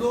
2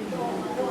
2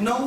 9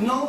9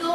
2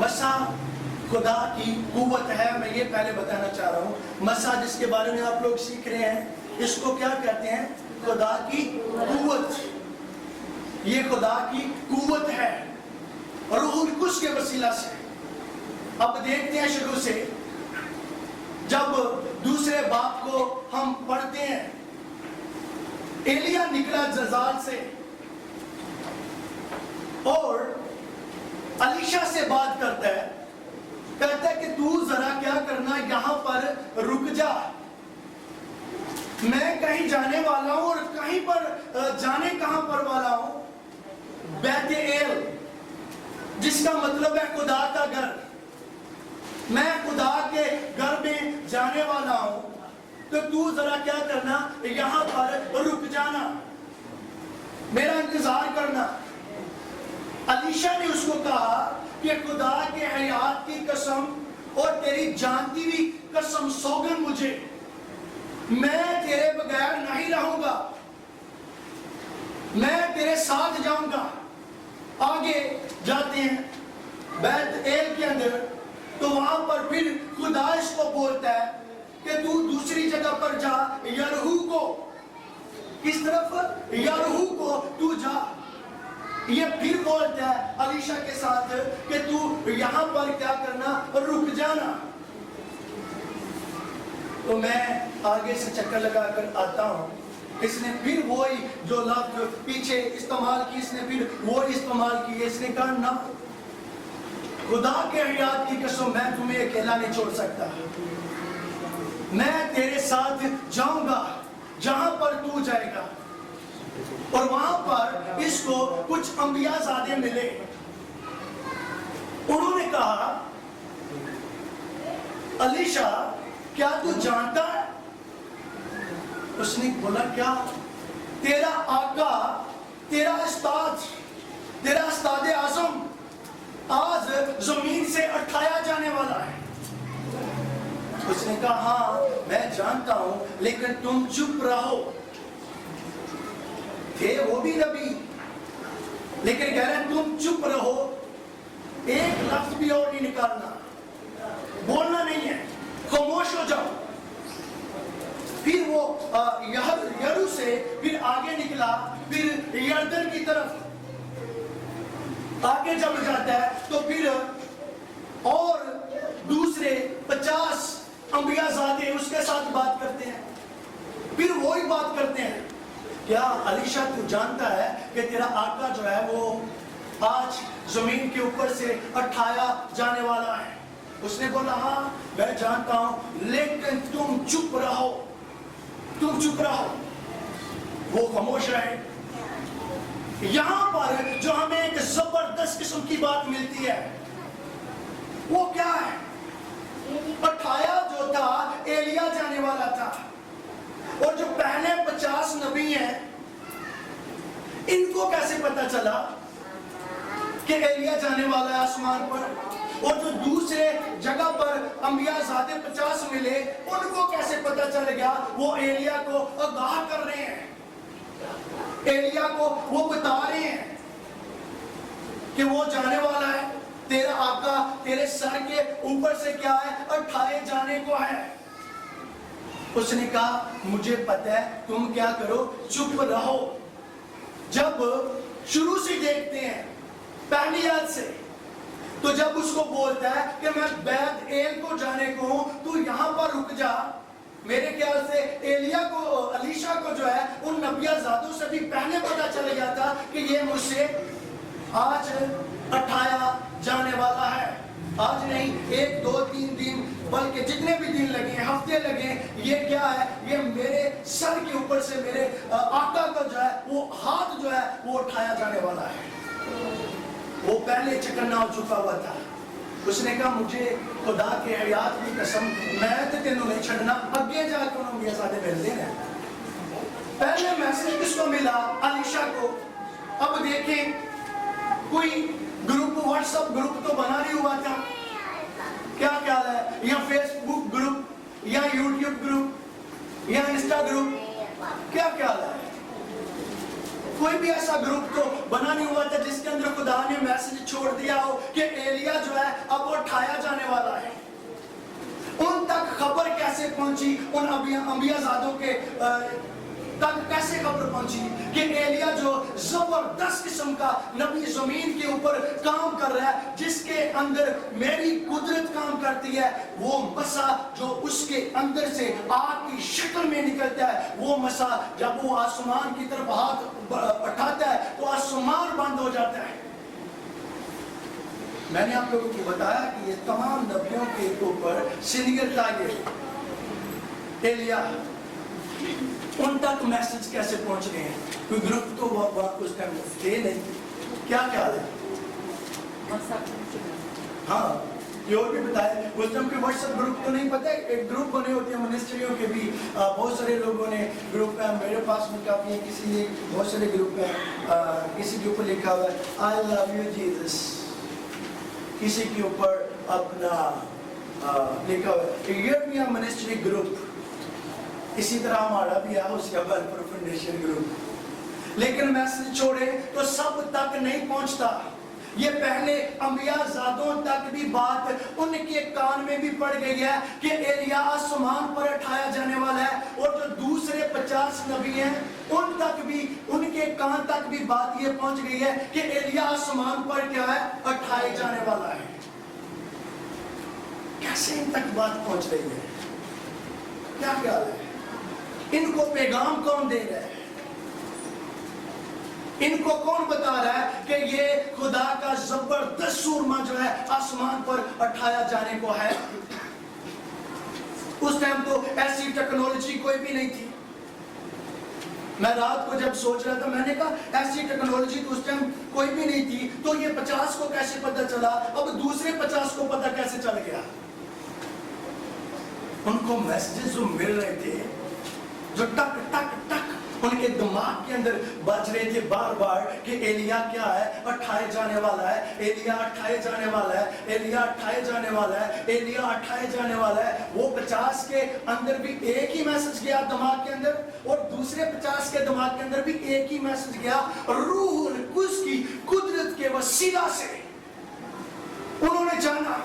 مسا خدا کی قوت ہے. میں یہ پہلے بتانا چاہ رہا ہوں, مسا جس کے بارے میں آپ لوگ سیکھ رہے ہیں, اس کو کیا کہتے ہیں؟ خدا کی قوت. یہ خدا کی قوت ہے روح القدس کے وسیلہ سے. اب دیکھتے ہیں شروع سے, جب دوسرے باب کو ہم پڑھتے ہیں, ایلیا نکلا جزال سے اور الیشا سے بات کرتا ہے, کہتا ہے کہ تو ذرا کیا کرنا, یہاں پر رک جا, میں کہیں جانے والا ہوں. اور کہیں پر جانے کہاں پر والا ہوں؟ بیت ایل, جس کا مطلب ہے خدا کا گھر. میں خدا کے گھر میں جانے والا ہوں, تو ذرا کیا کرنا, یہاں پر رک جانا, میرا انتظار کرنا. الیشا نے اس کو کہا کہ خدا کے حیات کی قسم اور تیری جانتی ہوئی قسم سوگن مجھے, میں تیرے بغیر نہیں رہوں گا, میں تیرے ساتھ جاؤں گا. آگے جاتے ہیں بیت ایل کے اندر, تو وہاں پر پھر خدا اس کو بولتا ہے کہ تو دوسری جگہ پر جا, یرہو کو. کس طرف؟ یرہو کو تو جا. یہ پھر بولتا ہے الیشا کے ساتھ کہ تو یہاں پر کیا کرنا, رک جانا. تو میں آگے سے چکر لگا کر آتا ہوں, اس نے پھر وہی جو لفظ پیچھے استعمال کی, اس نے پھر وہی استعمال کی. اس نے کہا نہ, خدا کے حیات کی قسم, میں تمہیں اکیلا نہیں چھوڑ سکتا, میں تیرے ساتھ جاؤں گا جہاں پر تو جائے گا. اور وہاں پر اس کو کچھ انبیاء زادے ملے. انہوں نے کہا, الیشا کیا تو جانتا ہے؟ اس نے بولا کیا؟ تیرا آقا, تیرا استاد اعظم آج زمین سے اٹھایا جانے والا ہے. اس نے کہا ہاں میں جانتا ہوں, لیکن تم چپ رہو. تھے وہ بھی نبی, لیکن کہہ رہے ہیں تم چپ رہو, ایک لفظ بھی اور نہیں نکالنا, بولنا نہیں ہے, خاموش ہو جاؤ. پھر وہ یرو سے پھر آگے نکلا, پھر یردن کی طرف آگے جب جاتا ہے تو پھر اور دوسرے 50 انبیاء زادے اس کے ساتھ بات کرتے ہیں. پھر وہی بات کرتے ہیں, کیا الیشا تو جانتا ہے کہ تیرا آقا جو ہے وہ آج زمین کے اوپر سے اٹھایا جانے والا ہے؟ اس نے بولا ہاں میں جانتا ہوں, لیکن تم چپ رہو, تم چپ رہو. وہ خاموش رہے. یہاں پر جو ہمیں ایک زبردست قسم کی بات ملتی ہے وہ کیا ہے؟ اٹھایا جو تھا ایلیا جانے والا تھا, اور جو پہلے 50 نبی ہیں ان کو کیسے پتا چلا کہ ایلیا جانے والا ہے آسمان پر؟ اور جو دوسرے جگہ پر انبیاء زادے 50 ملے, ان کو کیسے پتا چل گیا؟ وہ ایلیا کو آگاہ کر رہے ہیں, ایلیا کو وہ بتا رہے ہیں کہ وہ جانے والا ہے, تیرا آقا تیرے سر کے اوپر سے کیا ہے, اٹھائے جانے کو ہے. اس نے کہا مجھے پتا ہے, تم کیا کرو, چپ رہو. جب شروع سے دیکھتے ہیں پہلی آیت سے, تو جب اس کو بولتا ہے کہ میں بیت ایل کو جانے کو ہوں, تو یہاں پر رک جا, میرے خیال سے ایلیا کو, الیشا کو جو ہے ان نبیاء زادوں سے بھی پہلے پتا چل گیا تھا کہ یہ مجھ سے آج اٹھایا جانے والا ہے. آج نہیں, 1 2 3 دن, بلکہ جتنے بھی دن لگے, ہفتے لگے, یہ کیا ہے, یہ میرے سر کے اوپر سے میرے آقا کا جو ہے وہ ہاتھ جو ہے وہ اٹھایا جانے والا ہے. وہ پہلے چکنا ہو چکا ہوا تھا. اس نے کہا مجھے خدا کے حیات کی قسم, میں تو تینوں نہیں چھڑنا. اگے جا کے انہوں نے ساتھ ملتے ہیں. پہلے میسج کس کو ملا؟ الیشا کو. اب دیکھیں کوئی گروپ, واٹس ایپ گروپ تو بنا نہیں ہوا تھا, کیا خیال ہے, یا فیس بک گروپ, یا یوٹیوب گروپ, یا انسٹا گروپ, کیا خیال ہے؟ کوئی بھی ایسا گروپ تو بنا نہیں ہوا تھا جس کے اندر خدا نے میسج چھوڑ دیا ہو کہ ایلیا جو ہے اب وہ اٹھایا جانے والا ہے۔ ان تک خبر کیسے پہنچی، ان انبیاء زادوں کے تک کیسے خبر پہنچی کہ ایلیا جو زبردست قسم کا نبی زمین کے اوپر کام کر رہا ہے، جس کے اندر میری قدرت کام کرتی ہے، وہ مسا جو اس کے اندر سے آگ کی شکل میں نکلتا ہے، وہ مسا جب وہ آسمان کی طرف ہاتھ اٹھاتا ہے تو آسمان بند ہو جاتا ہے۔ میں نے آپ لوگوں کو بتایا کہ یہ تمام نبیوں کے اوپر سینئر ٹارگٹ ایلیا، ان تک میسج کیسے پہنچ گئے ہیں؟ کوئی گروپ تو وقت اس ٹائم تھے نہیں، کیا خیال ہے؟ ہاں یہ اور بھی بتائے، اس ٹائم کے واٹس ایپ گروپ تو نہیں پتہ، ایک گروپ بنے ہوتے ہیں منسٹریوں کے بھی، بہت سارے لوگوں نے گروپ ہے، میرے پاس میں کافی ہے، کسی نے بہت سارے گروپ ہے، کسی کے اوپر لکھا ہوا ہے آئی لو یو جیزس، کسی کے اوپر اپنا لکھا ہوا ہے یورپین منسٹری گروپ، اسی طرح ہمارا بھی ہے اس کا ویلفیئر فاؤنڈیشن گروپ، لیکن میسج چھوڑے تو سب تک نہیں پہنچتا۔ یہ پہلے انبیاء زادوں تک بھی بات ان کے کان میں بھی پڑ گئی ہے کہ ایلیا آسمان پر اٹھایا جانے والا ہے، اور جو دوسرے 50 نبی ہیں ان تک بھی، ان کے کان تک بھی بات یہ پہنچ گئی ہے کہ ایلیا آسمان پر کیا ہے، اٹھائے جانے والا ہے۔ کیسے ان تک بات پہنچ رہی ہے؟ کیا خیال ہے؟ ان کو پیغام کون دے رہا ہے؟ ان کو کون بتا رہا ہے کہ یہ خدا کا زبردست سورما جو ہے آسمان پر اٹھایا جانے کو ہے؟ اس ٹائم تو ایسی ٹیکنالوجی کوئی بھی نہیں تھی۔ میں رات کو جب سوچ رہا تھا میں نے کہا ایسی ٹیکنالوجی تو اس ٹائم کوئی بھی نہیں تھی، تو یہ 50 کو کیسے پتہ چلا، اب دوسرے 50 کو پتہ کیسے چل گیا؟ ان کو میسیجز جو مل رہے تھے، جو ٹک ٹک ٹک ان کے دماغ کے اندر بج رہے تھے بار بار کہ ایلیا کیا ہے، اٹھائے جانے والا ہے، ایلیا اٹھائے جانے والا ہے، ایلیا اٹھائے جانے والا ہے، ایلیا اٹھائے جانے والا ہے۔ وہ 50 کے اندر بھی ایک ہی میسج گیا دماغ کے اندر، اور دوسرے 50 کے دماغ کے اندر بھی ایک ہی میسج گیا، روح القدس کی قدرت کے وسیلہ سے انہوں نے جانا۔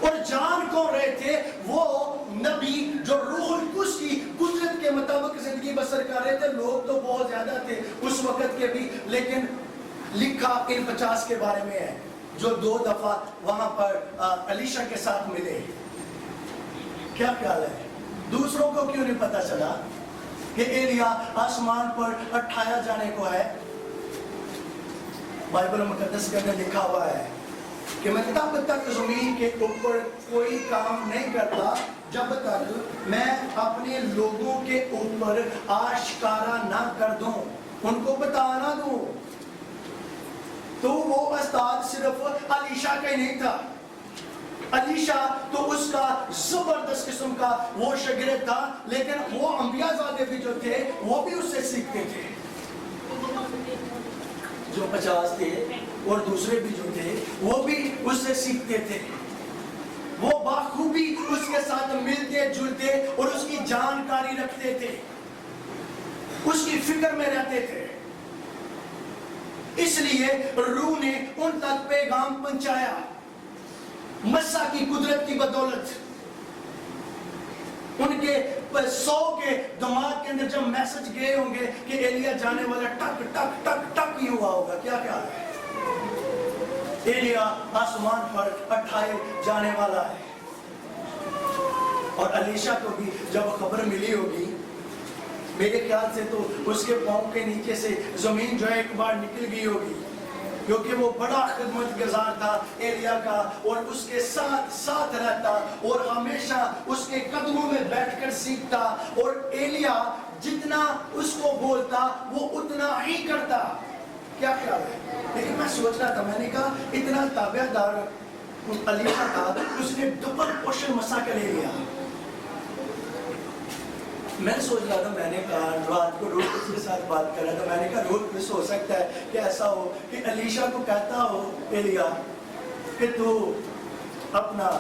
اور جان کون رہے تھے؟ وہ نبی جو روح القدس کی قدرت کے مطابق زندگی بسر کر رہے تھے۔ لوگ تو بہت زیادہ تھے اس وقت کے بھی، لیکن لکھا ان 50 کے بارے میں ہے جو 2 دفعہ وہاں پر الیشا کے ساتھ ملے۔ کیا خیال ہے؟ دوسروں کو کیوں نہیں پتا چلا کہ ایلیا آسمان پر اٹھایا جانے کو ہے؟ بائبل مقدس کے اندر لکھا ہوا ہے کہ میں تب تک زمین کے اوپر کوئی کام نہیں کرتا جب تک میں اپنے لوگوں کے اوپر آشکارا نہ کر دوں، ان کو بتا نہ دوں۔ تو وہ استاد صرف الیشا کا ہی نہیں تھا، الیشا تو اس کا زبردست قسم کا وہ شاگرد تھا، لیکن وہ انبیاء زادے بھی جو تھے وہ بھی اس سے سیکھتے تھے، جو 50 تھے اور دوسرے بھی جو تھے وہ بھی اس سے سیکھتے تھے۔ وہ بخوبی اس کے ساتھ ملتے جلتے اور اس کی جانکاری رکھتے تھے، اس کی فکر میں رہتے تھے۔ اس لیے روح نے ان تک پیغام پہنچایا مسیح کی قدرت کی بدولت۔ ان کے 100 کے دماغ کے اندر جب میسج گئے ہوں گے کہ ایلیا جانے والا، ٹک ٹک ٹک ٹک ہی ہوا ہوگا۔ کیا خیال ہے؟ ایلیا آسمان پر اٹھائے جانے والا ہے۔ اور الیشا کو بھی جب خبر ملی ہوگی، میرے خیال سے تو اس کے پاؤں کے نیچے سے زمین جو ہے ایک بار نکل گئی ہوگی، کیونکہ وہ بڑا خدمت گزار تھا ایلیا کا، اور اس کے ساتھ ساتھ رہتا اور ہمیشہ اس کے قدموں میں بیٹھ کر سیکھتا، اور ایلیا جتنا اس کو بولتا وہ اتنا ہی کرتا۔ کیا خیال ہے؟ لیکن میں سوچ رہا تھا، میں نے کہا اتنا تابع دار الیشا تھا، اس نے ڈبل پورشن مسیح کا لے لیا۔ میں سوچ رہا تھا، میں نے کہا رات کو روح القدس کے ساتھ بات کر رہا تھا، میں نے کہا روح القدس ہو سکتا ہے کہ ایسا ہو کہ الیشا کو کہتا ہو ایلیا کہ تو اپنا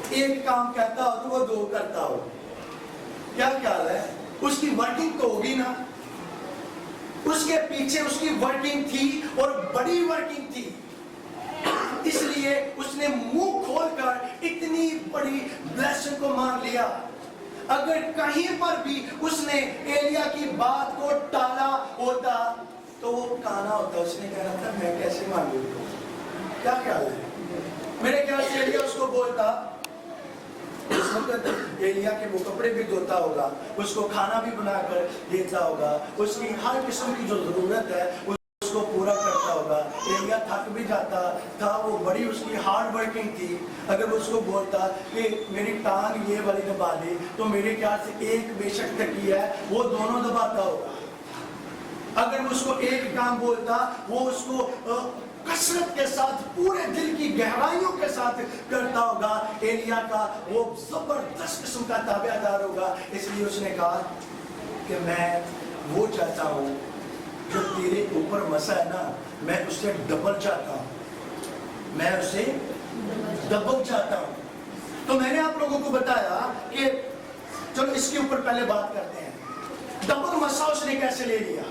ایک کام کہتا ہو تو وہ 2 کرتا ہو۔ کیا خیال ہے؟ اس کی ورکنگ تو ہوگی نا، اس کے پیچھے اس کی ورکنگ تھی اور بڑی ورکنگ تھی، اس لیے اس نے منہ کھول کر اتنی بڑی بلیسنگ کو مانگ لیا۔ اگر کہیں پر بھی اس نے ایلیا کی بات کو ٹالا ہوتا تو وہ کانا ہوتا، اس نے کہا تھا میں کیسے مانگوں؟ کیا خیال ہے؟ میرے خیال سے ایلیا اس کو بولتا، اس وقت ایلیا کے وہ کپڑے بھی دھوتا ہوگا، اس کو کھانا بھی بنا کر دیتا ہوگا، اس کی ہر قسم کی جو ضرورت ہے اس کو پورا کرتا ہوگا۔ ایلیا تھک بھی جاتا تھا، وہ بڑی اس کی ہارڈ ورکنگ تھی۔ اگر وہ اس کو بولتا کہ میری ٹانگ یہ والی دبا دے تو میرے خیال سے ایک بے شک تکی ہے وہ دونوں دباتا ہوگا۔ اگر وہ اس کو ایک کام بولتا وہ اس کو کثرت کے ساتھ پورے دل کی گہرائیوں کے ساتھ کرتا ہوگا۔ ایلیا کا وہ زبردست قسم کا تابع دار ہوگا، اس لیے اس نے کہا کہ میں وہ چاہتا ہوں جو تیرے اوپر مسا ہے نا، میں اسے ڈبل چاہتا ہوں، میں اسے ڈبل چاہتا ہوں۔ تو میں نے آپ لوگوں کو بتایا کہ چلو اس کے اوپر پہلے بات کرتے ہیں، ڈبل مسا اس نے کیسے لے لیا،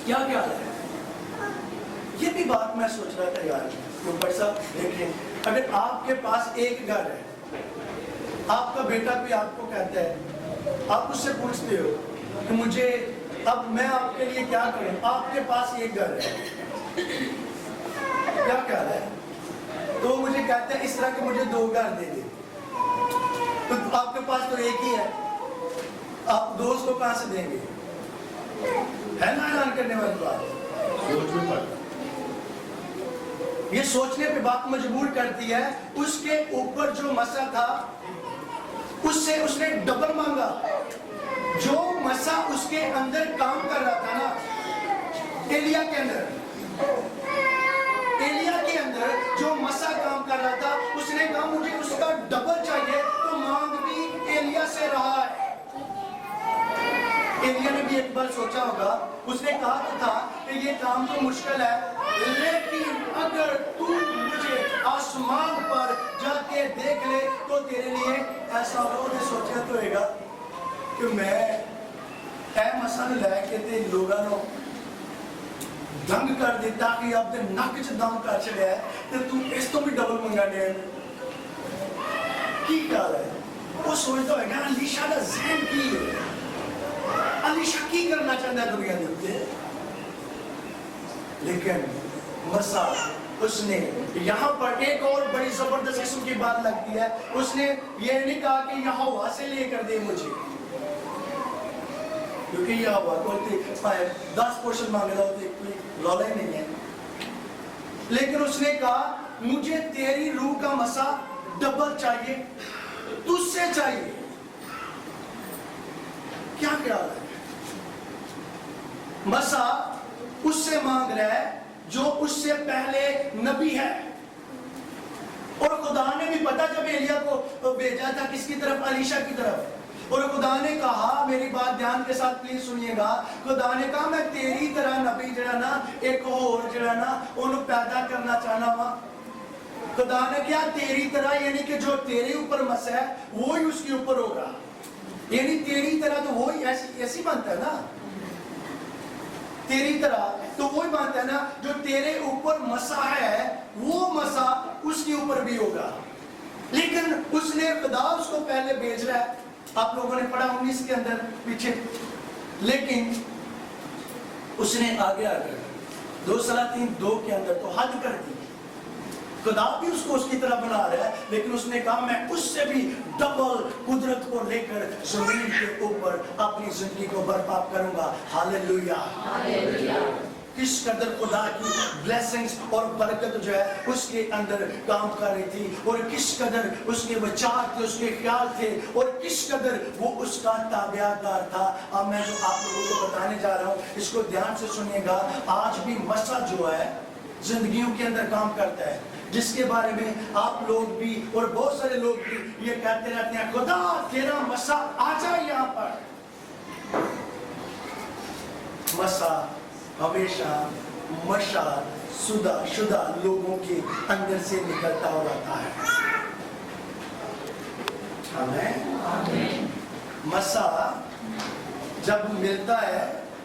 کیا کیا ہے؟ یہ بھی بات میں سوچ رہا تھا یار، اوپر صاحب دیکھیں، اگر آپ کے پاس ایک گھر ہے، آپ کا بیٹا بھی آپ کو کہتا ہے، آپ اس سے پوچھتے ہو کہ مجھے اب میں آپ کے لیے کیا کروں، آپ کے پاس ایک گھر ہے، کیا کہہ رہا ہے؟ تو مجھے کہتا ہے اس طرح کہ مجھے 2 گھر دے دے، تو آپ کے پاس تو ایک ہی ہے، آپ 2 کو کہاں سے دیں گے؟ ہے نا اعلان کرنے والی بات؟ سوچ میں پڑتا، یہ سوچنے پہ بات مجبور کرتی ہے۔ اس کے اوپر جو مسا تھا اس سے اس نے ڈبل مانگا، جو مسا اس کے اندر کام کر رہا تھا نا، ایلیا کے اندر جو مسا کام کر رہا تھا، اس نے کہا مجھے اس کا ڈبل چاہیے، تو مانگ بھی ایلیا سے رہا ہے۔ ایلیا نے بھی ایک بار سوچا ہوگا، اس نے کہا تو تھا کہ یہ کام تو مشکل ہے، لیکن اگر تو مجھے آسمان پر جا کے دیکھ لے تو تیرے لیے ایسا ہو۔ نے سوچا تو ہوگا کہ میں اے مسئلہ لے کے تے لوگاں نو دنگ کر دیتا کہ اب تے نک چ دم کر چڑیا ہے تے تو اس تو بھی ڈبل منگا دے کی کر ہے۔ وہ سوچتا ہوگا علیشا دا ذہن کی ہے، علیشا کی کرنا چاہتا ہے دنیا دے، لیکن مسا اس نے یہاں پر ایک اور بڑی زبردست قسم کی بات لگتی ہے۔ اس نے یہ نہیں کہا کہ یہ ہوا سے لے کر دے مجھے، کیونکہ یہ ہوا کوئی 10 پورشن مانگنا ہوتے کوئی رولا ہی نہیں ہے، لیکن اس نے کہا مجھے تیری روح کا مسا ڈبل چاہیے، تجھ سے چاہیے۔ کیا خیال ہے؟ مسا اس سے مانگ رہا ہے جو اس سے پہلے نبی ہے، اور خدا نے بھی پتا جب ایلیا کو بھیجا تھا کس کی طرف، علیشا کی طرف، اور خدا نے کہا، میری بات دھیان کے ساتھ پلیز سنیے گا، خدا نے کہا میں تیری طرح نبی جڑا نا ایک اور جڑا نا انہوں پیدا کرنا چاہنا ہوا۔ خدا نے کیا تیری طرح، یعنی کہ جو تیرے اوپر مسا ہے وہی اس کے اوپر ہوگا، یعنی تیری طرح تو وہی ایسی بنتا ہے نا، تیری طرح تو وہی بات ہے نا، جو تیرے اوپر مسا ہے وہ مسا اس کے اوپر بھی ہوگا۔ لیکن اس نے خدا اس کو پہلے بھیج رہا ہے، آپ لوگوں نے پڑھا 19 کے اندر پیچھے، لیکن اس نے آگے آ کر 2 سلاطین 2 کے اندر تو حد کر دی، خدا بھی اس کو اس کی طرح بنا رہا ہے، لیکن اس نے کہا میں اس سے بھی ڈبل قدرت کو لے کر زمین کے اوپر اپنی زندگی کو برپا کروں گا۔ ہاللویہ! کس قدر خدا کی بلیسنگز اور برکت جو ہے اس کے اندر کام کر رہی تھی، اور کس قدر اس کے وچار تھے، اس کے خیال تھے، اور کس قدر وہ اس کا تابع دار تھا۔ اب میں جو آپ لوگوں کو بتانے جا رہا ہوں اس کو دھیان سے سنیے گا۔ آج بھی مسا جو ہے زندگیوں کے اندر کام کرتا ہے، جس کے بارے میں آپ لوگ بھی اور بہت سارے لوگ بھی یہ کہتے رہتے ہیں خدا تیرا مسا آ جائے یہاں پر۔ مسا ہمیشہ مشا شدہ لوگوں کے اندر سے نکلتا ہوا رہتا ہے۔ آمین۔ مسا جب ملتا ہے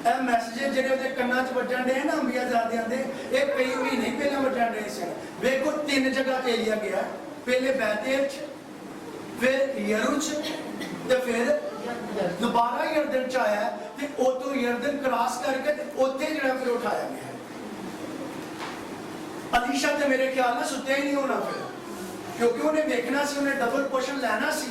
ਇਹ ਮੈਸੇਜ ਜਿਹੜੇ ਉਹਦੇ ਕੰਨਾਂ 'ਚ ਵੱਜਣ ਦੇ ਨਾ ਅੰਬੀਆ ਜ਼ਾਦਿਆਂ ਦੇ, ਇਹ ਕਈ ਮਹੀਨੇ ਪਹਿਲਾਂ ਵੱਜਣ ਦੇ ਸਨ। ਵੇਖੋ 3 ਜਗ੍ਹਾ ਤੇ ਏਲੀਆ ਗਿਆ, ਪਹਿਲੇ ਬੈਤੇਲ 'ਚ, ਫਿਰ ਯਰੂ 'ਚ ਤੇ ਫਿਰ ਦੁਬਾਰਾ ਯਰਦਨ 'ਚ ਆਇਆ ਤੇ ਉਤੋਂ ਯਰਦਨ ਕ੍ਰਾਸ ਕਰਕੇ ਤੇ ਉੱਥੇ ਜਿਹੜਾ ਫਿਰ ਉਠਾਇਆ ਗਿਆ। ਅਲੀਸ਼ਾ ਤੇ ਮੇਰੇ ਖਿਆਲ ਨਾਲ ਸੁੱਤਿਆ ਹੀ ਨਹੀਂ ਹੋਣਾ ਫਿਰ, ਕਿਉਂਕਿ ਉਹਨੇ ਵੇਖਣਾ ਸੀ, ਉਹਨੇ ਡਬਲ ਪੋਰਸ਼ਨ ਲੈਣਾ ਸੀ।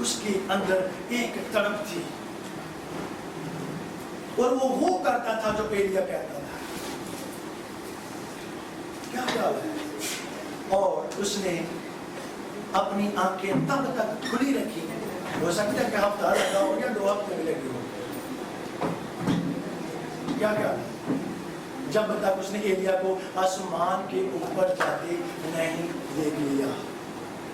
اس کے اندر ایک تڑپ تھی اور وہ کرتا تھا جو ایلیا کہتا تھا. کیا خیال ہے؟ اور اس نے اپنی آنکھیں تب تک کھلی رکھی. ہو سکتا ہے کہ ہفتہ لگا ہو یا 2 ہفتے میں لگے ہو. کیا خیال ہے؟ جب تک اس نے ایلیا کو آسمان کے اوپر جاتے نہیں دیکھ لیا.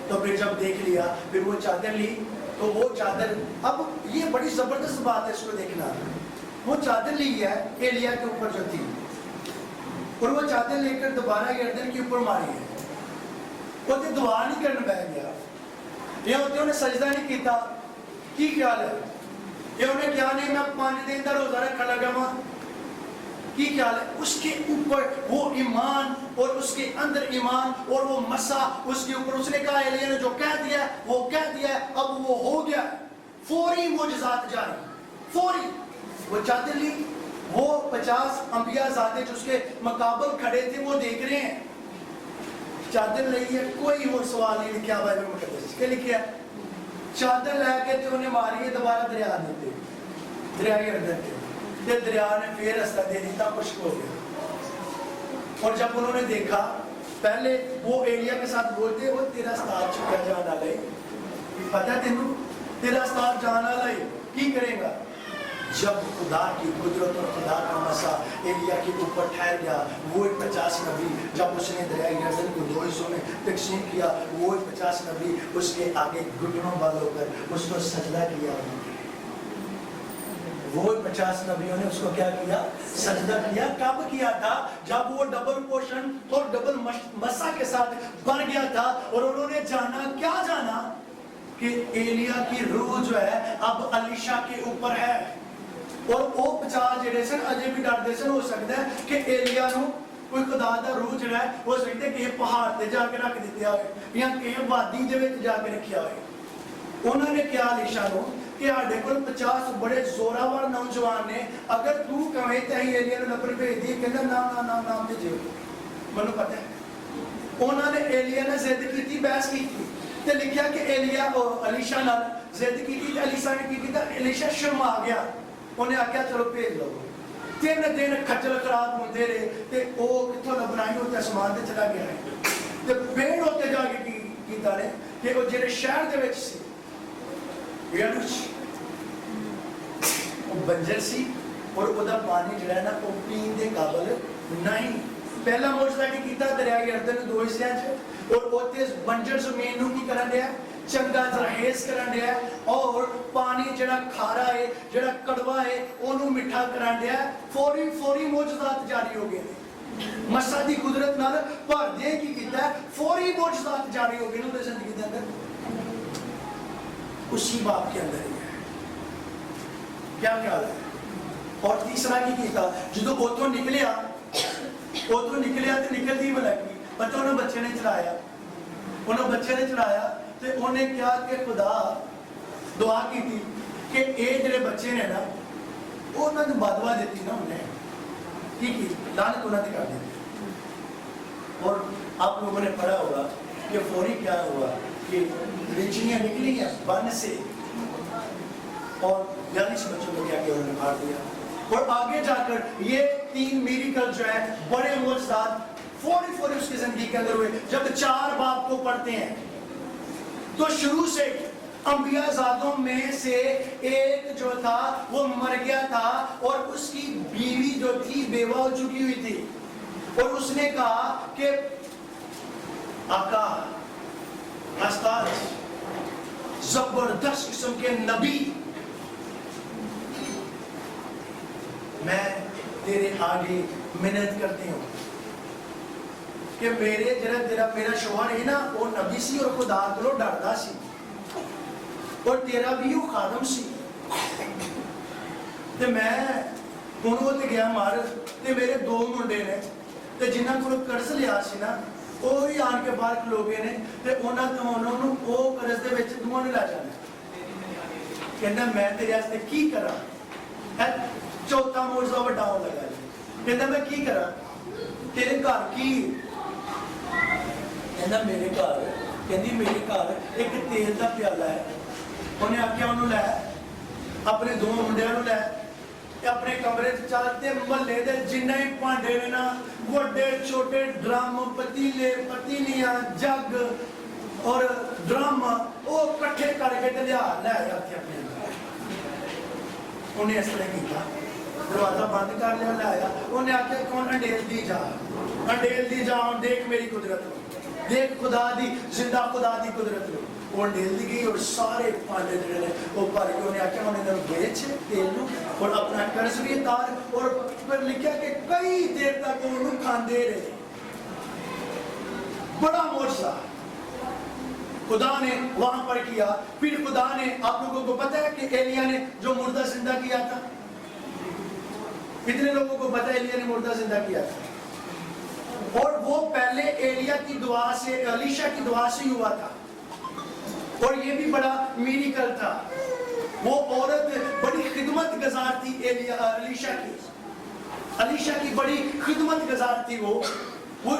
تو پھر جب دیکھ لیا پھر وہ چادر لی. تو وہ چادر, اب یہ بڑی زبردست بات ہے اس کو دیکھنا. وہ چادر لی ہے ایلیا کے اوپر جو تھی اور وہ چادر لے کر دوبارہ گردن کے اوپر ماری ہے. وہ تو دعا نہیں کرنے بیٹھ گیا. یہ ہوتے انہیں سجدہ نہیں کیتا. کی خیال ہے؟ یہ انہیں کیا نہیں میں 5 دن کا روزہ رکھا لگا ماں. کی خیال ہے؟ اس کے اوپر وہ ایمان اور اس کے اندر ایمان اور وہ مسا اس کے اوپر. اس نے کہا ایلیا نے جو کہہ دیا وہ کہہ دیا, اب وہ ہو گیا. فوری معجزات جاری, فوری. وہ چادر لی, وہ 50 انبیاء زادے جو اس کے مقابل کھڑے تھے وہ دیکھ رہے ہیں. چادر لئی ہے, کوئی اور سوال نہیں لکھا بائبل مقدس. کیا لکھا ہے؟ چادر لے کے جو انہیں ماری ہے دوبارہ دریا دیتے, دریا کے اندر کے. یہ دریا نے پھر رستہ دے دیتا, خشک ہو گیا. اور جب انہوں نے دیکھا, پہلے وہ ایلیا کے ساتھ بولتے وہ تیرا استاد چکا جانا لائے. پتہ ہے تینوں تیرا استاد جانا لائے کی کرے گا. جب خدا کی قدرت اور خدا کا مسا ایلیا کے اوپر ٹھہر گیا, وہ 50 نبی جب اس نے دریائے یردن کو 2 حصوں میں تقسیم کیا, وہ 50 نبی اس کے آگے گھٹنوں بال ہو کر اس کو سجدہ کیا. وہ 50 نبیوں نے اس کو کیا کیا؟ سجدہ کیا. کب کیا تھا؟ جب وہ ڈبل پورشن اور ڈبل مسا کے ساتھ بن گیا تھا. اور انہوں نے جانا, کیا جانا کہ ایلیا کی روح جو ہے اب الیشا کے اوپر ہے. اور وہ 50 جڑے سن اجے بھی ڈرتے سن. ہو سکتا ہے کہ ایلیا نو کوئی خدا دا روح جڑا ہے ہو سکتا ہے کہ پہاڑ تے جا کے رکھ دتا ہوئے یا کہ وادی دے وچ جا کے رکھیا ہوئے. انہوں نے کیا الیشا نو کہ ہاڈے کول 50 بڑے زوراور نوجوان نے, اگر تو کہیں تے ایلیا نو نفر بھیج دی. کہندا نام تے جو منو پتہ ہے. انہوں نے ایلیا نے ضد کیتی, بحث کیتی تے لکھیا کہ ایلیا الیشا نال ضد کیتی تے الیشا نے کیتی تے الیشا شرما گیا. انہیں آکھیا چلو بھیج لو. 3 دن کھجل خراب ہوتے رہے تے او کتھوں لبنا ہی ہوتے آسمان تے چلا گیا ہے. تے بین ہوتے جا کے کیتا نے کہ وہ جڑے شہر دے وچ سی یانوچ وہ بنجر سی اور او دا پانی جڑا ہے نا او پین دے قابل نہیں. پہلا معجزہ کی کیتا دریائے یردن 2 حصے وچ, اور اوتے بنجر زمین نو کی کرن دیا چنگا زرہیز کرن دیا اور پانی جڑا کھارا ہے جڑا کڑوا ہے اونوں میٹھا کرن دیا. فوری معجزات جاری ہو گئے. مسا دی قدرت نال پر دے کی کیتا ہے, فوری معجزات جاری ہو گئے انہاں دی زندگی دے اندر. اسی باپ کے اندر ہی ہے. کیا خیال ہے؟ اور تیسرا کی کیتا, جدوں اوتھوں نکلیا تو نکلدی ملکی پتہ انہوں بچے نے چڑھایا تے انہیں کیا کہ خدا دعا کی تھی کہ اے جڑے بچے نے نا وہ انہوں نے بدوا دیتی نا, انہیں کی لعنت انہوں نے کر دی. اور آپ لوگوں نے پڑھا ہوگا کہ فوری کیا ہوا کہ ریچھیاں نکلی ہیں بن سے اور 42 بچوں کو کیا کہ انہوں نے مار دیا. اور آگے جا کر یہ 3 میریکل جو ہے بڑے معجزات فوری اس کی زندگی کے اندر ہوئے. جب 4 باپ کو پڑھتے ہیں تو شروع سے انبیاء زادوں میں سے ایک جو تھا وہ مر گیا تھا اور اس کی بیوی جو تھی بیوہ ہو چکی ہوئی تھی. اور اس نے کہا کہ آقا استاد زبردست قسم کے نبی, میں تیرے آگے محنت کرتی ہوں کہ میرا شوہر ہے نا وہ نبی سی اور خدا کو ڈردا سی اور تیرا بھی وہ خادم سی. تے میں ہوں وہ تے گیا مار تے میرے 2 منڈے نے تے جنہاں کو قرض لیا سی نا وہ بھی آن کے باہر کھلو گئے نے تے انہوں نے وہ قرض دے وچ دوواں نوں لے جانا. کہندا میں تیرے واسطے کی کراں؟ چوتھا معجزہ بڑا ہون لگا جی. کہندا میں کی کراں؟ تیرے گھر کی؟ کہندا میرے گھر ایک تیل دا پیالہ ہے انہیں آکھیا انہوں لے اپنے دو منڈیاں نوں لے اپنے کمرے چلتے محلے دے جنہیں ہی پانڈے نے نا وڈے چھوٹے ڈرم پتیلے پتیلیاں جگ اور ڈرم وہ کٹھے کر کے لیا لے آیا تھے اپنے انہیں اس طرح کیا دروازہ بند کر لیا لے آیا انہیں آکھیا کون انڈیل دی جا دیکھ میری قدرت دیکھ خدا دی زندہ خدا دی قدرت لو وہ ڈیل دی گئی اور سارے پانڈے جڑے نے وہ پر کے انہیں آکھیا انہیں نے بیچ تیل نو اور اپنا قرض بھی اتار اور پھر لکھیا کہ کئی دیر تک وہ انہوں کھاندے رہے بڑا معجزہ خدا نے وہاں پر کیا پھر خدا نے آپ لوگوں کو پتہ ہے کہ ایلیا نے جو مردہ زندہ کیا تھا کتنے لوگوں کو پتہ ہے ایلیا نے مردہ زندہ کیا تھا اور وہ پہلے ایلیا کی دعا سے الیشا کی دعا سے ہوا تھا اور یہ بھی بڑا میریکل تھا وہ عورت بڑی خدمت گزار تھی الیشا کی بڑی خدمت گزار تھی وہ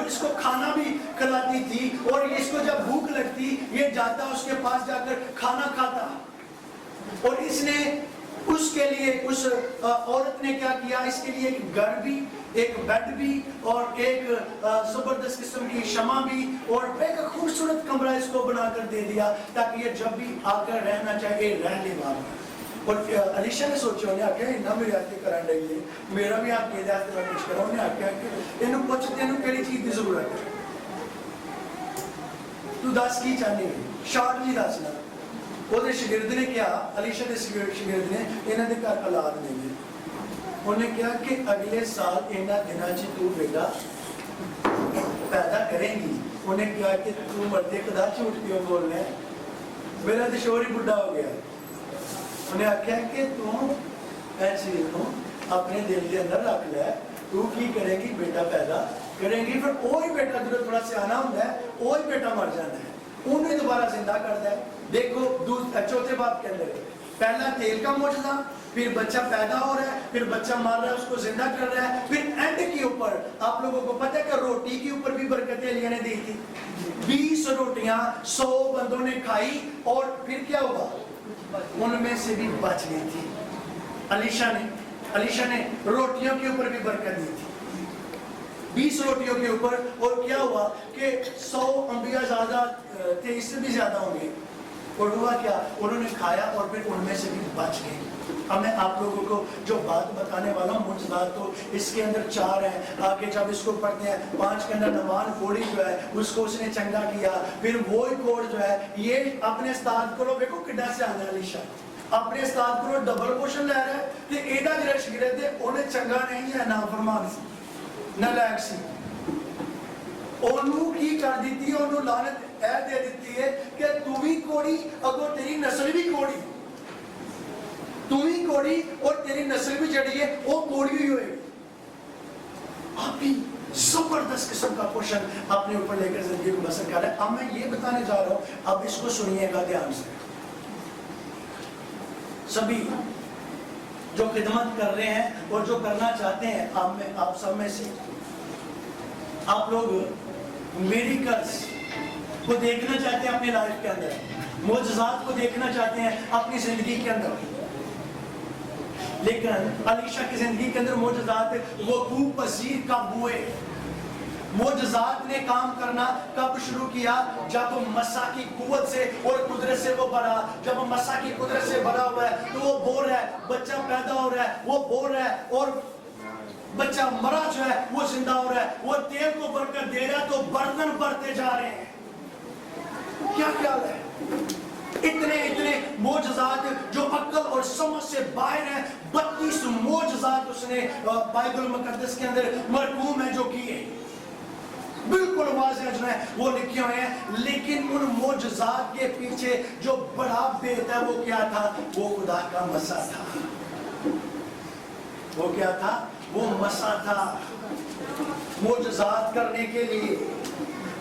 اس کو کھانا بھی کھلاتی تھی اور اس کو جب بھوک لگتی یہ جاتا اس کے پاس جا کر کھانا کھاتا اور اس نے اس کے لیے اس عورت نے کیا کیا اس کے لیے ایک گھر بھی ایک بیڈ بھی اور ایک زبردست قسم کی شمع بھی اور ایک خوبصورت کمرہ اس کو بنا کر دے دیا تاکہ یہ جب بھی آ کر رہنا چاہے رہ لے وہاں اور الیشا نے سوچا انہیں آکھیا انہاں میرے آتے کرن لگی میرا بھی آپ کے داستے میں پیش کرا انہیں آکھیا کہ انہوں پوچھتے انہوں کیڑی چیز دی ضرورت ہے تو دس کی چاہنے شارٹلی دسنا وہ دے شگرد نے کیا الیشا دے شگرد نے انہاں دے گھر اولاد نہیں دی انہیں کیا کہ اگلے سال انہاں دنوں چ تو بیٹا پیدا کریں گی انہیں کیا کہ تو مردے خدا جھوٹ کیوں بولنا ہے میرا تو شوہر ہی بڈھا ہو گیا انہیں آکھیا کہ تو ایسی ہوں اپنے دل کے اندر رکھ لے تو کی کرے گی بیٹا پیدا کریں گی پھر وہی بیٹا جو تھوڑا سیانا ہوتا ہے وہی بیٹا مر جاتا ہے انہیں دوبارہ زندہ کرتا ہے دیکھو چوتھے باب کے اندر پہلا تیل کا معجزہ پھر بچہ پیدا ہو رہا ہے پھر بچہ مار رہا ہے اس کو زندہ کر رہا ہے پھر اینڈ کے اوپر آپ لوگوں کو پتہ ہے کہ روٹی کے اوپر بھی برکتیں ایلیا نے دی تھی 20 روٹیاں 100 بندوں نے کھائی اور پھر کیا ہوا ان میں سے بھی بچ گئی تھی الیشا نے روٹیوں کے اوپر بھی برکت دی تھی 20 روٹیوں کے اوپر اور کیا ہوا کہ 100 انبیاء زیادہ تھے اس سے بھی زیادہ ہوں گے اور ہوا کیا انہوں نے کھایا اور پھر ان میں سے بھی بچ گئے اب میں آپ لوگوں کو جو بات بتانے والا ہوں معجزات تو اس کے اندر 4 ہیں آگے جب اس کو پڑھتے ہیں 5 کے اندر نمان کوڑی جو ہے اس کو اس نے چنگا کیا پھر وہی کوڑ جو ہے یہ اپنے استاد کو دیکھو کڈا سے آنے الیشا اپنے استاد کو ڈبل پوشن لے رہا ہے کہ ایڈا جڑا شگرد ہے انہیں چنگا نہیں ہے نافرمان سی نالائق سی انہوں کی کر دیتی ہے انہوں لعنت اے دے دیتی ہے کہ تو بھی کوڑی اگر تیری نسل بھی کوڑی تو بھی کوڑی اور تیری نسل بھی جڑی ہے وہ کوڑی ہوئی ہوئے آپ بھی زبردست قسم کا پوشن اپنے اوپر لے کر زندگی کو بسر کر رہے ہیں اب میں یہ بتانے جا رہا ہوں اب اس کو سنیے گا دھیان سے سبھی جو خدمت کر رہے ہیں اور جو کرنا چاہتے ہیں آپ سب میں سے آپ لوگ میریکلز کو دیکھنا چاہتے ہیں اپنی لائف کے اندر معجزات کو دیکھنا چاہتے ہیں اپنی زندگی کے اندر لیکن الیشا کی زندگی کے اندر معجزات وقوع پذیر کب ہوئے معجزات نے کام کرنا کب شروع کیا جب مسیح کی قوت سے اور قدرت سے وہ بڑھا جب مسیح کی قدرت سے بڑھا ہوا ہے تو وہ بول رہا ہے بچہ پیدا ہو رہا ہے وہ بول رہا ہے اور بچہ مرا جو ہے وہ زندہ ہو رہا ہے وہ تیل کو برکت دے رہا ہے تو برتن بڑھتے جا رہے ہیں کیا خیال ہے اتنے معجزات جو عقل اور سمجھ سے باہر ہیں 32 معجزات اس نے بائبل مقدس کے اندر مرقوم ہے جو کیے بالکل واضح جو ہے وہ لکھے ہوئے ہیں لیکن ان معجزات کے پیچھے جو بڑا بیت ہے وہ کیا تھا وہ خدا کا مسیح تھا وہ کیا تھا وہ مسیح تھا معجزات کرنے کے لیے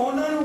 ਉਹਨਾਂ ਨੂੰ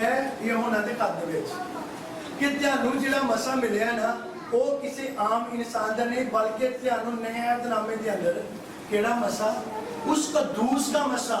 ਹੈ ਇਹ ਉਹਨਾਂ ਦੇ ਖਾਤੇ ਵਿੱਚ ਕਿ ਤੁਹਾਨੂੰ ਜਿਹੜਾ ਮਸਾ ਮਿਲਿਆ ਨਾ ਉਹ ਕਿਸੇ ਆਮ ਇਨਸਾਨ ਦਾ ਨਹੀਂ ਬਲਕਿ ਤੁਹਾਨੂੰ ਨਏ ਅਹਿਦਨਾਮੇ ਦੇ ਅੰਦਰ ਕਿਹੜਾ ਮਸਾ ਉਸ ਕਦੂਸ ਦਾ ਮਸਾ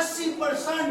80%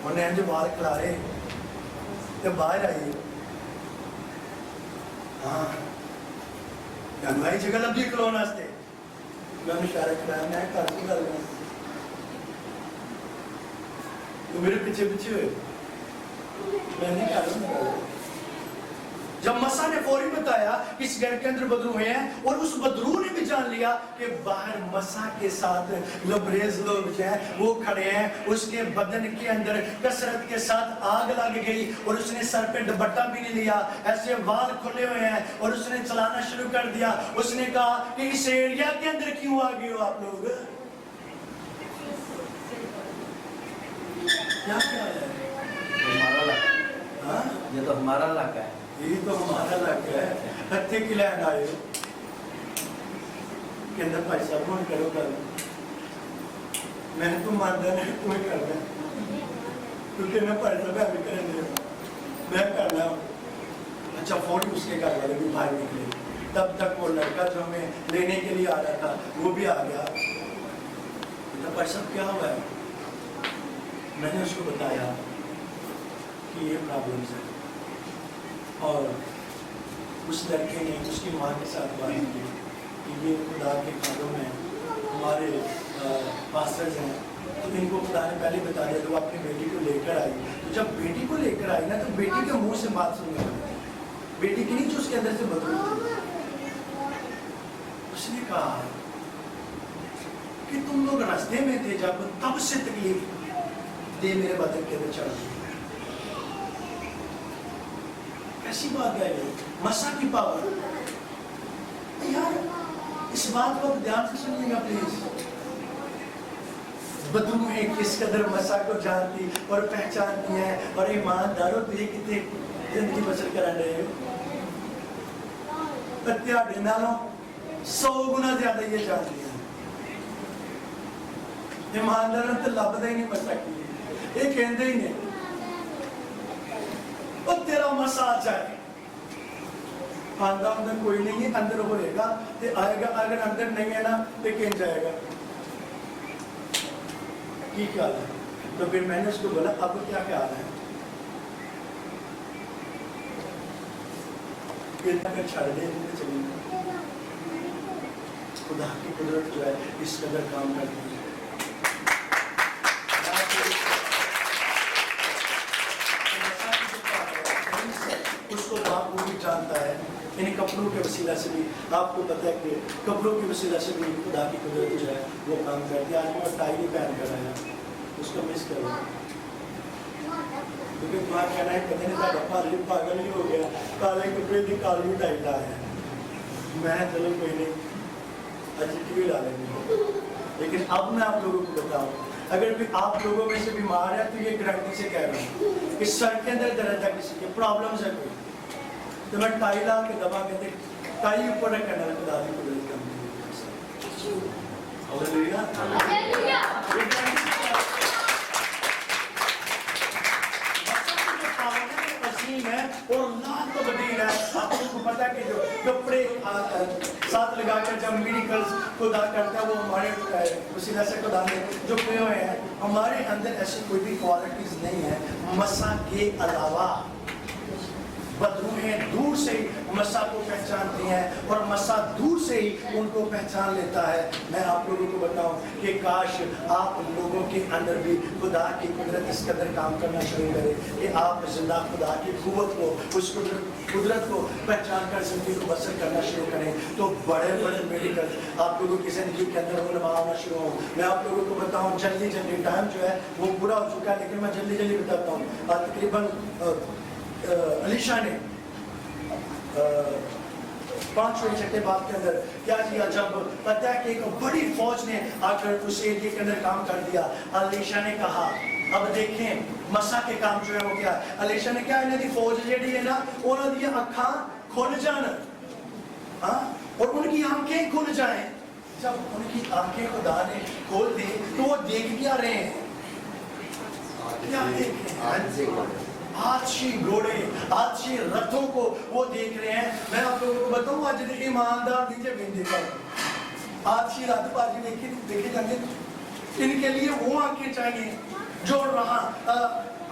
انہیں انج بال کھلارے تے باہر آئی ہاں بھائی جگہ لبھی کھلون واسطے میں اشارہ کرایا میں گھر کی گل کر تو میرے پیچھے پیچھے ہوئے میں نہیں کہہ رہا ہوں جب مسا نے فوری بتایا اس گھر کے اندر بدرو ہوئے ہیں اور اس بدرو نے بھی جان لیا کہ باہر مسا کے ساتھ لبریز لوگ جو ہیں وہ کھڑے ہیں اس کے بدن کے اندر کثرت کے ساتھ آگ لگ گئی اور اس نے سر پہ دوپٹہ بھی نہیں لیا ایسے وال کھلے ہوئے ہیں اور اس نے چلانا شروع کر دیا اس نے کہا کہ اس ایریا کے اندر کیوں آ گئے ہو آپ لوگ کیا ہے ہمارا علاقہ ہاں یہ تو ہمارا علاقہ ہے یہ تو ہمارا لگ ہے ہتھے کی لینڈ آئے ہو کہ اندر بھائی صاحب کون کرو کر میں تو ماندہ نہیں تمہیں کرنا کیونکہ میں بھائی صاحب ابھی کرنے دے میں کرنا ہوں اچھا فون اس کے گھر والے بھی باہر نکلے تب تک وہ لڑکا جو ہمیں لینے کے لیے آ رہا تھا وہ بھی آ گیا بھائی صاحب کیا ہوا ہے میں نے اس کو بتایا کہ یہ پرابلمس ہے اور اس لڑکے نے اس کی ماں کے ساتھ بات کی کہ یہ خدا کے کھادوں میں ہمارے پاسٹرز ہیں تو ان کو خدا نے پہلے بتا دیا تو وہ اپنی بیٹی کو لے کر آئی تو جب بیٹی کو لے کر آئی نا تو بیٹی کے منہ سے بات سننے لگی بیٹی کی نہیں جو اس کے اندر سے بدلو تھی اس نے کہا کہ تم لوگ راستے میں تھے جب تب سے تکلیف دے میرے بدن کے اندر چڑھ گئی ایسی بات ہے یہ مسا کی پاور یار اس بات کو دھیان سے سنیے گا پلیز بدرو ہے کس قدر مسا کو جانتی اور پہچانتی ہیں اور ایمانداروں تو یہ کتنے زندگی بسر کر رہے ہیں تیاڑے نالوں 100 گنا زیادہ یہ جانتی ہیں ایمانداروں تو لبدا ہی نہیں مسا کی یہ کہندے ہی نہیں اور تیرا مسا آ جائے آندہ اندر کوئی نہیں ہے اندر ہوئے گا تے آئے گا اگر اندر نہیں ہے نا تے کہیں جائے گا کی خیال ہے تو پھر میں نے اس کو بولا اب کیا خیال ہے کہتا کہ چھڑ دے تو چلیں گے خدا کی قدرت جو ہے اس قدر کام کرتی ہے اس کو باپ وہ بھی جانتا ہے یعنی کپڑوں کے وسیلہ سے بھی آپ کو پتہ ہے کہ کپڑوں کے وسیلہ سے بھی خدا کی قدرت جو ہے وہ کام کرتی ہے آج میں ٹائی نہیں پہن کر رہا ہے اس کو مس کرو کیونکہ تمہارا کہنا ہے پتہ نہیں تھا پاگل پاگل ہی ہو گیا کالے کپڑے کی کالی ٹائی لایا ہے میں چلو کوئی نہیں اچھی لا لیں گے لیکن اب میں آپ لوگوں کو بتاؤں اگر بھی آپ لوگوں میں سے بیمار ہے تو یہ گارنٹی سے کہہ رہا ہوں کہ سر کے اندر درد ہے کسی کے پرابلمس ہے کوئی تو میں ٹائی لا کے دبا کے دیکھ ٹائی اوپر رکھ کرنا خدا کی قدرت ہے اور لاکھ تو بدیل ہے آپ کو پتا ہے کہ جو کپڑے ساتھ لگا کر جب میڈیکلز خدا کرتا ہے وہ ہمارے وسیلہ سے خدا نے جو پہ ہوئے ہیں ہمارے اندر ایسی کوئی بھی کوالٹیز نہیں ہے مسا کے علاوہ بدرو ہیں دور سے ہی مسا کو پہچانتی ہیں اور مسا دور سے ہی ان کو پہچان لیتا ہے میں آپ لوگوں کو بتاؤں کہ کاش آپ لوگوں کے اندر بھی خدا کی قدرت اس قدر کام کرنا شروع کرے کہ آپ زندہ خدا کی قوت کو اس قدرت کو پہچان کر زندگی کو بسر کرنا شروع کریں تو بڑے بڑے میڈیکل آپ لوگوں کی زندگی کے اندر رونما ہونا شروع ہوں میں آپ لوگوں کو بتاؤں جلدی ٹائم جو ہے وہ پورا ہو چکا ہے لیکن میں جلدی بتاتا ہوں تقریباً علیشہ نے 5-6 بات کے اندر کیا کیا جب پتہ ہے کہ ایک بڑی فوج نے آ کر اس ایریے کے اندر کام کر دیا علیشہ نے کہا اب دیکھیں مسا کے کام جو ہے وہ کیا ہے علیشہ نے کیا انہیں دی فوج جیڑی ہے نا انہوں دی اکھاں کھل جانا ہاں اور ان کی آنکھیں کھل جائیں جب ان کی آنکھیں خدا نے کھول دی تو وہ دیکھ کیا رہے ہیں کیا دیکھیں آتشی گھوڑے آتشی رتھوں کو وہ دیکھ رہے ہیں میں آپ لوگوں کو بتاؤں آج ایماندار نیچے بھی دیکھا آتشی رتھ بازی دیکھے جانے ان کے لیے وہ آنکھیں چاہیے جو رہا